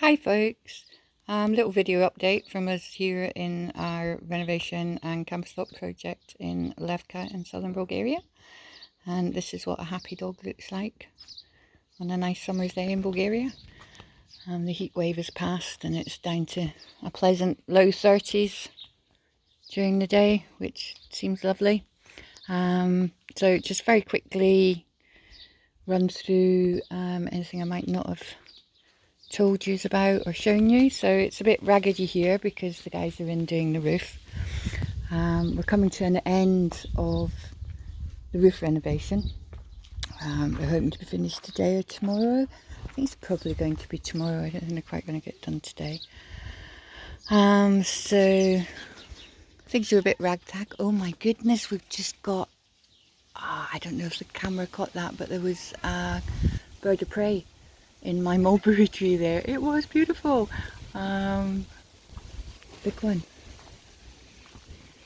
Hi folks, little video update from us here in our renovation and camperstop project in Levka in Southern Bulgaria. And this is what a happy dog looks like on a nice summer's day in Bulgaria. The heat wave has passed and it's down to a pleasant low 30s during the day, which seems lovely. So just very quickly run through anything I might not have told you about or shown you. So it's a bit raggedy here because the guys are in doing the roof. We're coming to an end of the roof renovation. We're hoping to be finished today or tomorrow. I think it's probably going to be tomorrow. I don't think they're quite going to get done today. So things are a bit ragtag. Oh my goodness, we've just got I don't know if the camera caught that, but there was a bird of prey in my mulberry tree there. It was beautiful. Big one.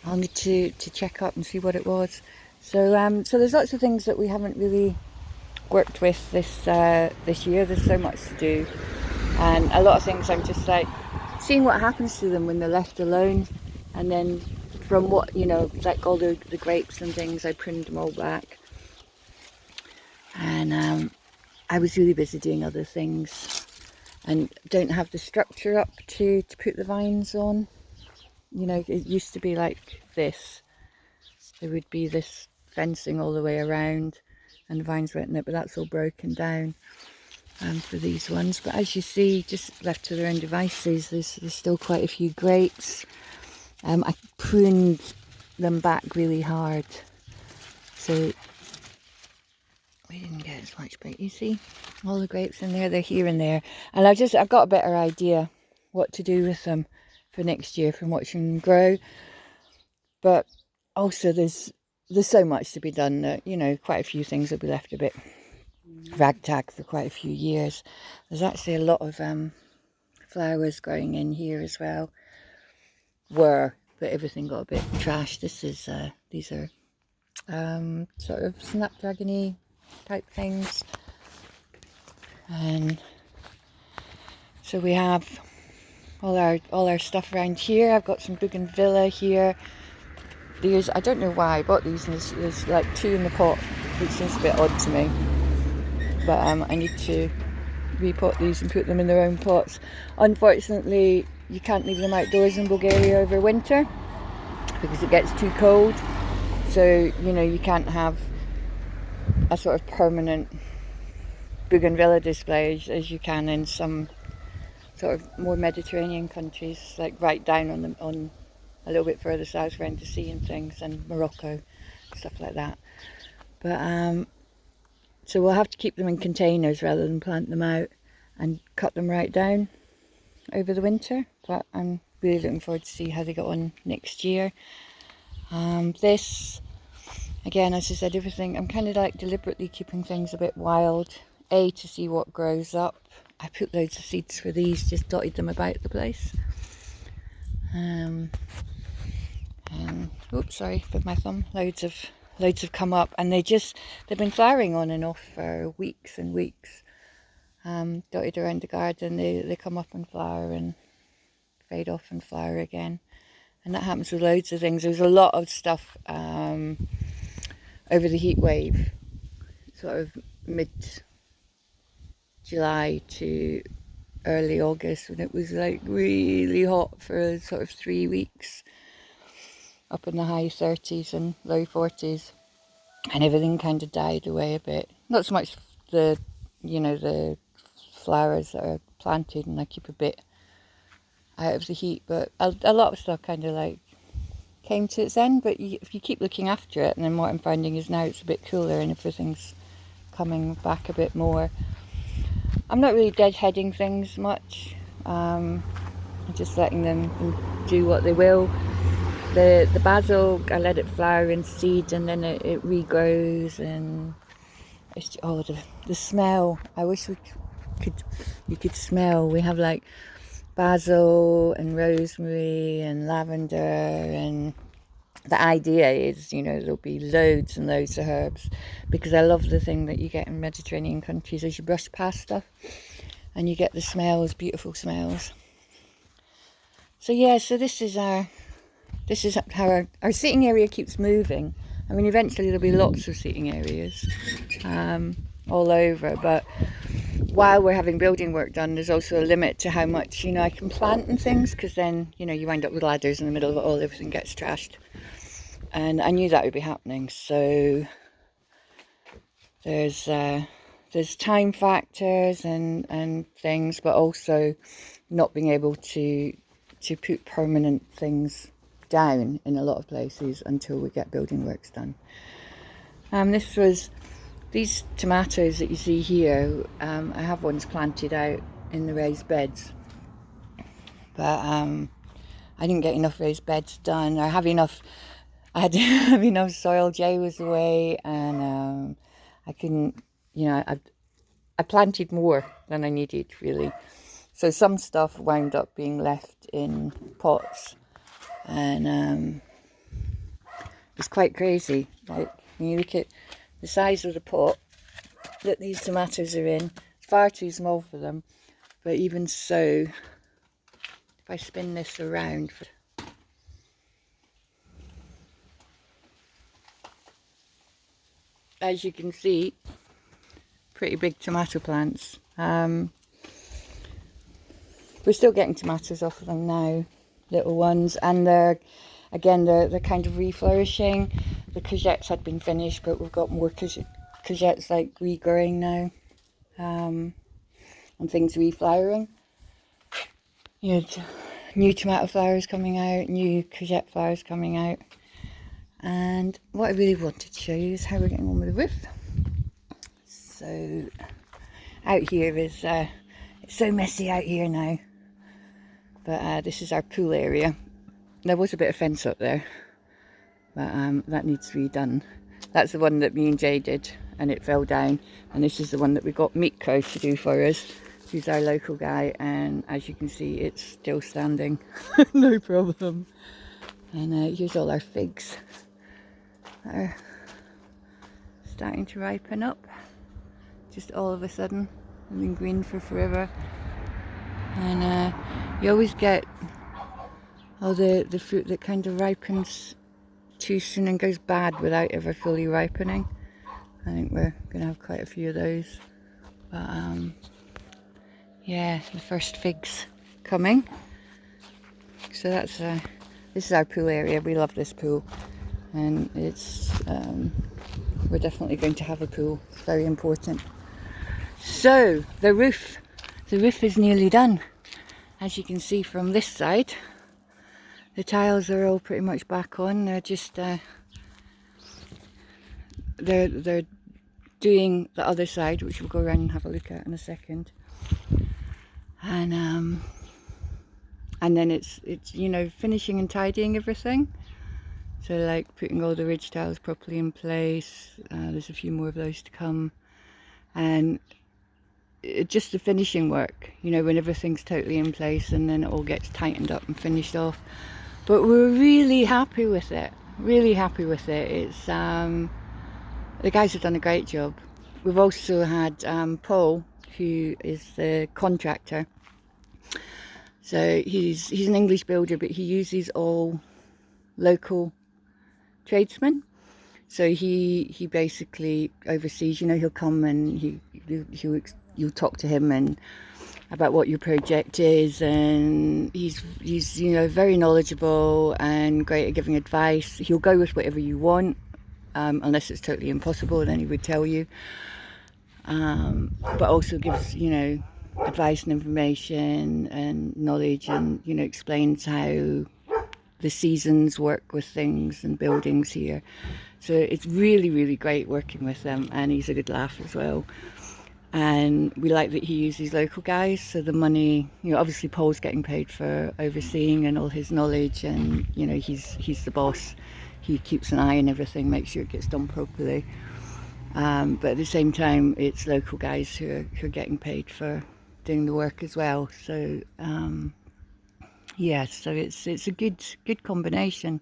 I'll need to check up and see what it was. So so there's lots of things that we haven't really worked with this year. There's so much to do, and a lot of things I'm just like seeing what happens to them when they're left alone. And then from what, you know, like all the grapes and things, I pruned them all back. And I was really busy doing other things and don't have the structure up to put the vines on. You know, it used to be like this. There would be this fencing all the way around and the vines went in it, but that's all broken down for these ones. But as you see, just left to their own devices, there's still quite a few grapes. I pruned them back really hard, so we didn't get as much, but you see all the grapes in there, they're here and there. And I've got a better idea what to do with them for next year from watching them grow. But also there's so much to be done that, you know, quite a few things will be left a bit ragtag for quite a few years. There's actually a lot of flowers growing in here as well. But everything got a bit trashed. These are sort of snapdragon-y type things. And so we have all our stuff around here. I've got some bougainvillea here. These, I don't know why I bought these, and there's like two in the pot, which seems a bit odd to me. But I need to repot these and put them in their own pots. Unfortunately, you can't leave them outdoors in Bulgaria over winter because it gets too cold. So, you know, you can't have a sort of permanent bougainvillea display as you can in some sort of more Mediterranean countries, like right down on a little bit further south around the sea and things, and Morocco, stuff like that. But so we'll have to keep them in containers rather than plant them out and cut them right down over the winter. But I'm really looking forward to see how they get on next year. This, again, as I said, everything, I'm kind of like deliberately keeping things a bit wild, to see what grows up. I put loads of seeds for these, just dotted them about the place. And oops, sorry, with my thumb, loads have come up, and they've been flowering on and off for weeks and weeks. Dotted around the garden, they come up and flower and fade off and flower again. And that happens with loads of things. There's a lot of stuff over the heat wave, sort of mid-July to early August, when it was like really hot for sort of 3 weeks, up in the high 30s and low 40s, and everything kind of died away a bit. Not so much the flowers that are planted, and I keep a bit out of the heat, but a lot of stuff kind of like came to its end. But if you keep looking after it, and then what I'm finding is now it's a bit cooler and everything's coming back a bit more. I'm not really deadheading things much. I'm just letting them do what they will. The basil, I let it flower in seed, and then it regrows, and it's the smell. I wish you could smell. We have like basil and rosemary and lavender, and the idea is, you know, there'll be loads and loads of herbs, because I love the thing that you get in Mediterranean countries as you brush past stuff. and you get the smells, beautiful smells. So yeah, so this is how our seating area keeps moving. I mean, eventually there'll be lots of seating areas all over, but while we're having building work done, there's also a limit to how much, you know, I can plant and things, because then, you know, you wind up with ladders in the middle of it all, everything gets trashed. And I knew that would be happening, so there's time factors and things, but also not being able to put permanent things down in a lot of places until we get building works done. These tomatoes that you see here, I have ones planted out in the raised beds, but I didn't get enough raised beds done. I had to have enough soil. Jay was away, and I couldn't, you know, I planted more than I needed, really. So some stuff wound up being left in pots, and it's quite crazy. Like, when you look at the size of the pot that these tomatoes are in, it's far too small for them. But even so, if I spin this around, as you can see, pretty big tomato plants. We're still getting tomatoes off of them now, little ones, and they're kind of reflourishing. The courgettes had been finished, but we've got more courgettes like regrowing now, and things reflowering. You know, new tomato flowers coming out, new courgette flowers coming out. And what I really wanted to show you is how we're getting on with the roof. So out here is it's so messy out here now, but this is our pool area. There was a bit of fence up there, but that needs to be done. That's the one that me and Jay did, and it fell down. And this is the one that we got Meatco to do for us. He's our local guy, and as you can see, it's still standing. No problem. And here's all our figs that are starting to ripen up, just all of a sudden. They've been green for forever. And you always get all the fruit that kind of ripens too soon and goes bad without ever fully ripening. I think we're going to have quite a few of those. But yeah, the first figs coming. So that's this is our pool area. We love this pool, and it's we're definitely going to have a pool. It's very important. So the roof is nearly done. As you can see from this side, the tiles are all pretty much back on. They're just they're doing the other side, which we'll go around and have a look at in a second. And then it's you know, finishing and tidying everything. So like putting all the ridge tiles properly in place. There's a few more of those to come, and just the finishing work, you know, when everything's totally in place and then it all gets tightened up and finished off. But we're really happy with it. Really happy with it. It's the guys have done a great job. We've also had Paul, who is the contractor. So he's an English builder, but he uses all local tradesmen. So he basically oversees, you know, he'll come and you'll talk to him and about what your project is, and he's you know, very knowledgeable and great at giving advice. He'll go with whatever you want, unless it's totally impossible, then he would tell you. But also gives, you know, advice and information and knowledge, and, you know, explains how the seasons work with things and buildings here. So it's really, really great working with them, and he's a good laugh as well. And we like that he uses local guys, so the money, you know, obviously Paul's getting paid for overseeing and all his knowledge, and, you know, he's the boss. He keeps an eye on everything, makes sure it gets done properly. But at the same time, it's local guys who are getting paid for doing the work as well. So yeah, so it's a good combination.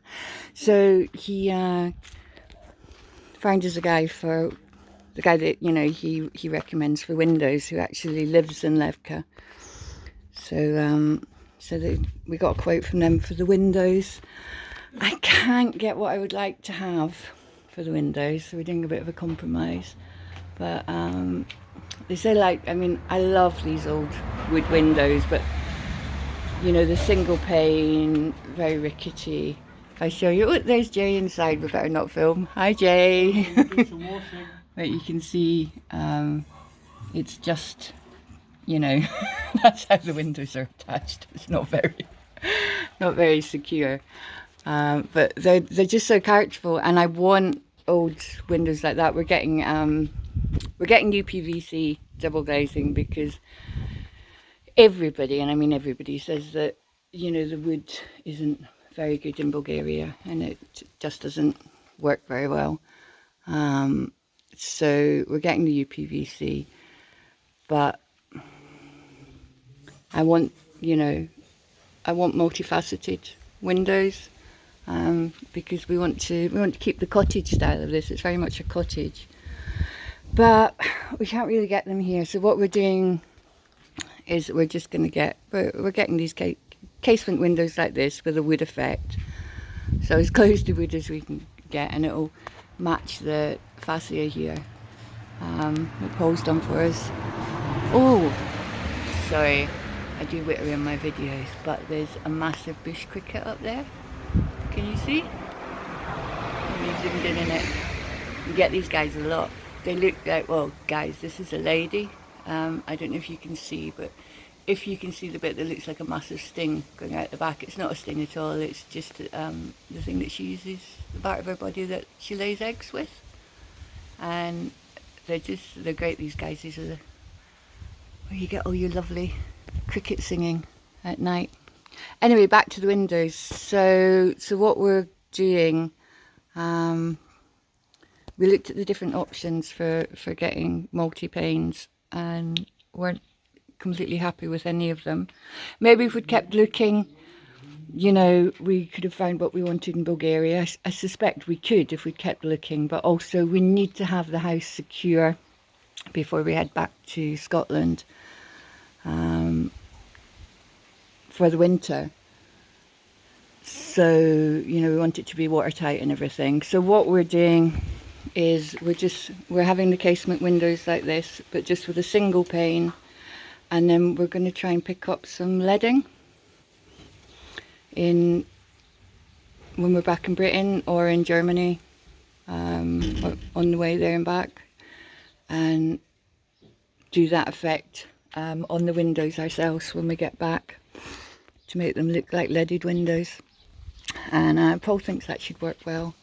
So he found us a guy for the guy that, you know, he recommends for windows, who actually lives in Levka. So we got a quote from them for the windows. I can't get what I would like to have for the windows, so we're doing a bit of a compromise. But they say, like, I mean, I love these old wood windows, but you know, the single pane, very rickety. If I show you, oh, there's Jay inside, we better not film. Hi Jay. But you can see it's just, you know, that's how the windows are attached. It's not very secure. But they're just so characterful, and I want old windows like that. We're getting UPVC double glazing because everybody, and I mean everybody, says that, you know, the wood isn't very good in Bulgaria and it just doesn't work very well. So we're getting the UPVC, but I want, you know, I want multifaceted windows, because we want to keep the cottage style of this. It's very much a cottage, but we can't really get them here. So what we're doing is we're just going to we're getting these casement windows like this with a wood effect, so as close to wood as we can get, and it'll match the fascia here that Paul's done for us. Oh, sorry, I do witter in my videos, but there's a massive bush cricket up there. Can you see? We zoomed in it. You get these guys a lot. They look like, well, guys, this is a lady. I don't know if you can see, but if you can see the bit that looks like a massive sting going out the back, it's not a sting at all. It's just the thing that she uses, the part of her body that she lays eggs with. And they're great, these guys. These are where you get all your lovely cricket singing at night. Anyway, back to the windows. So what we're doing, we looked at the different options for getting multi-panes and weren't completely happy with any of them. Maybe if we'd kept looking, you know, we could have found what we wanted in Bulgaria. I suspect we could if we kept looking, but also we need to have the house secure before we head back to Scotland for the winter. So, you know, we want it to be watertight and everything. So what we're doing is we're having the casement windows like this, but just with a single pane, and then we're going to try and pick up some leading when we're back in Britain or in Germany, or on the way there and back, and do that effect on the windows ourselves when we get back to make them look like leaded windows. And Paul thinks that should work well,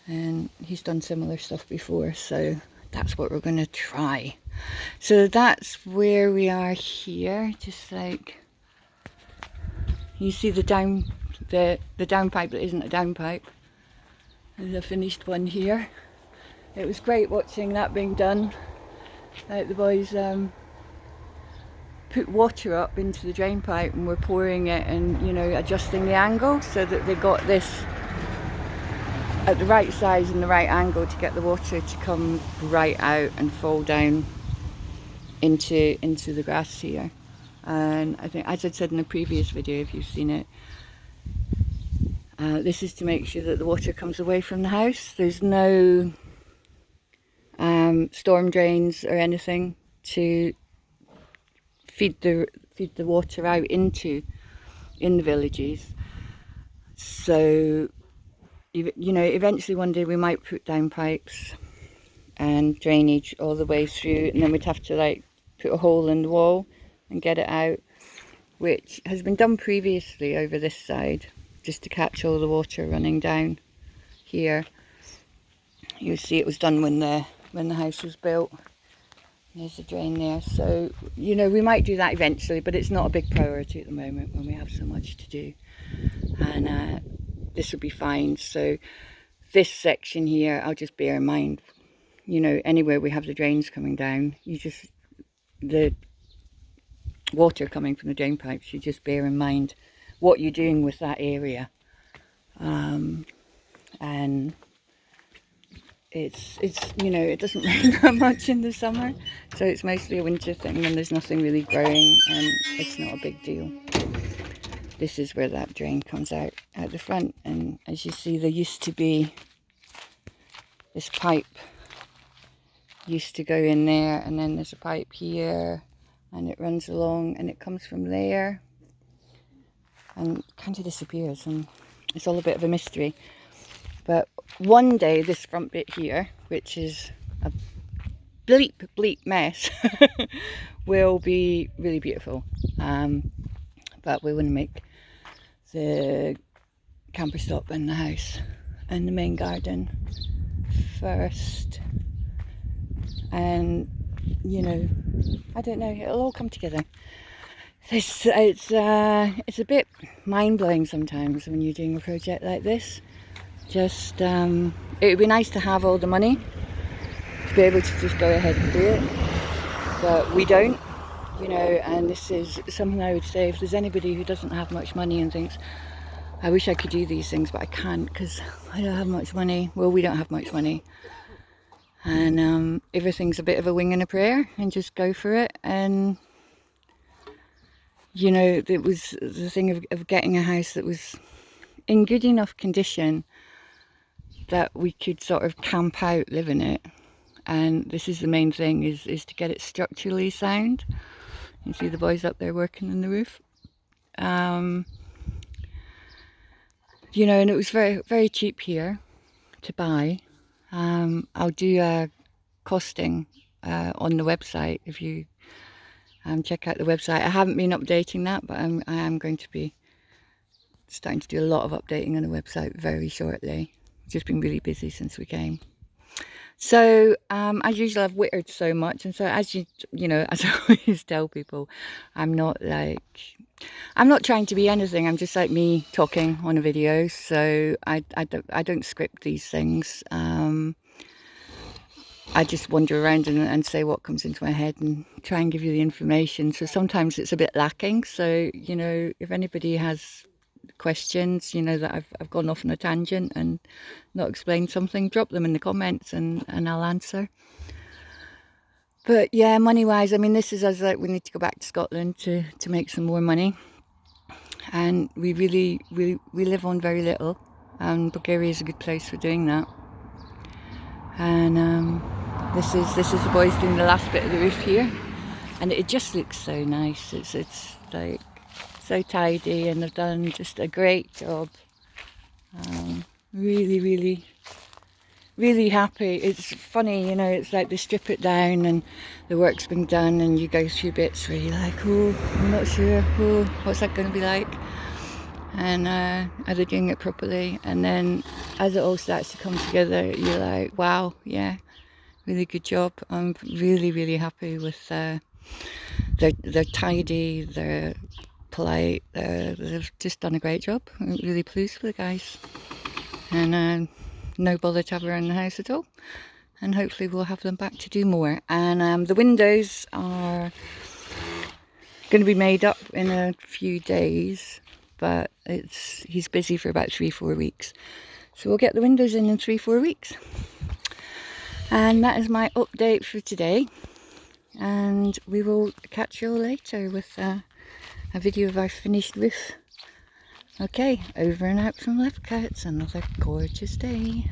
and he's done similar stuff before, so that's what we're going to try. So that's where we are here. Just like you see the downpipe that isn't a downpipe. There's a finished one here. It was great watching that being done. Like the boys put water up into the drain pipe and we're pouring it and, you know, adjusting the angle so that they got this at the right size and the right angle to get the water to come right out and fall down into the grass here. And I think, as I said in a previous video, if you've seen it, this is to make sure that the water comes away from the house. There's no storm drains or anything to feed the water out in the villages. So, you know, eventually one day we might put down pipes and drainage all the way through, and then we'd have to like put a hole in the wall and get it out, which has been done previously over this side, just to catch all the water running down here. You'll see it was done when the house was built. There's a drain there. So, you know, we might do that eventually, but it's not a big priority at the moment when we have so much to do. And this will be fine. So this section here, I'll just bear in mind, you know, anywhere we have the drains coming down, the water coming from the drain pipes, you just bear in mind what you're doing with that area. And it's you know, it doesn't rain that much in the summer, so it's mostly a winter thing when there's nothing really growing, and it's not a big deal. This is where that drain comes out the front, and as you see, there used to be this pipe used to go in there, and then there's a pipe here, and it runs along, and it comes from there and kind of disappears, and it's all a bit of a mystery. But one day this front bit here, which is a bleep mess, will be really beautiful. But we want to make the camper stop and the house and the main garden first, and you know, I don't know, it'll all come together. It's a bit mind-blowing sometimes when you're doing a project like this. Just it would be nice to have all the money to be able to just go ahead and do it, but we don't, you know. And this is something I would say, if there's anybody who doesn't have much money and thinks, I wish I could do these things but I can't because I don't have much money. Well, we don't have much money, and everything's a bit of a wing and a prayer, and just go for it. And you know, it was the thing of getting a house that was in good enough condition that we could sort of camp out, live in it. And this is the main thing, is to get it structurally sound. You see the boys up there working on the roof. You know, and it was very, very cheap here to buy. I'll do a costing on the website if you check out the website. I haven't been updating that, but I am going to be starting to do a lot of updating on the website very shortly. Just been really busy since we came. So as usual, I've wittered so much, and so as you know, as I always tell people, I'm not trying to be anything. I'm just like me talking on a video. So I don't script these things. I just wander around and say what comes into my head and try and give you the information. So sometimes it's a bit lacking. So, you know, if anybody has questions, you know, that I've gone off on a tangent and not explained something, drop them in the comments and I'll answer. But yeah, money wise, I mean, this is us, like, we need to go back to Scotland to make some more money, and we live on very little, and Bulgaria is a good place for doing that. And this is the boys doing the last bit of the roof here, and it just looks so nice. It's like so tidy, and they've done just a great job. Really happy. It's funny, you know, it's like they strip it down and the work's been done, and you go through bits where you're like, oh, I'm not sure, oh, what's that going to be like, and are they doing it properly? And then as it all starts to come together, you're like, wow, yeah, really good job. I'm really happy with they're tidy, they're polite, they've just done a great job. I'm really pleased with the guys, and no bother to have her in the house at all, and hopefully we'll have them back to do more. And the windows are going to be made up in a few days, but he's busy for about 3-4 weeks, so we'll get the windows in 3-4 weeks. And that is my update for today, and we will catch you all later with a video of our finished roof. Okay, over and out from Left Coats. Another gorgeous day.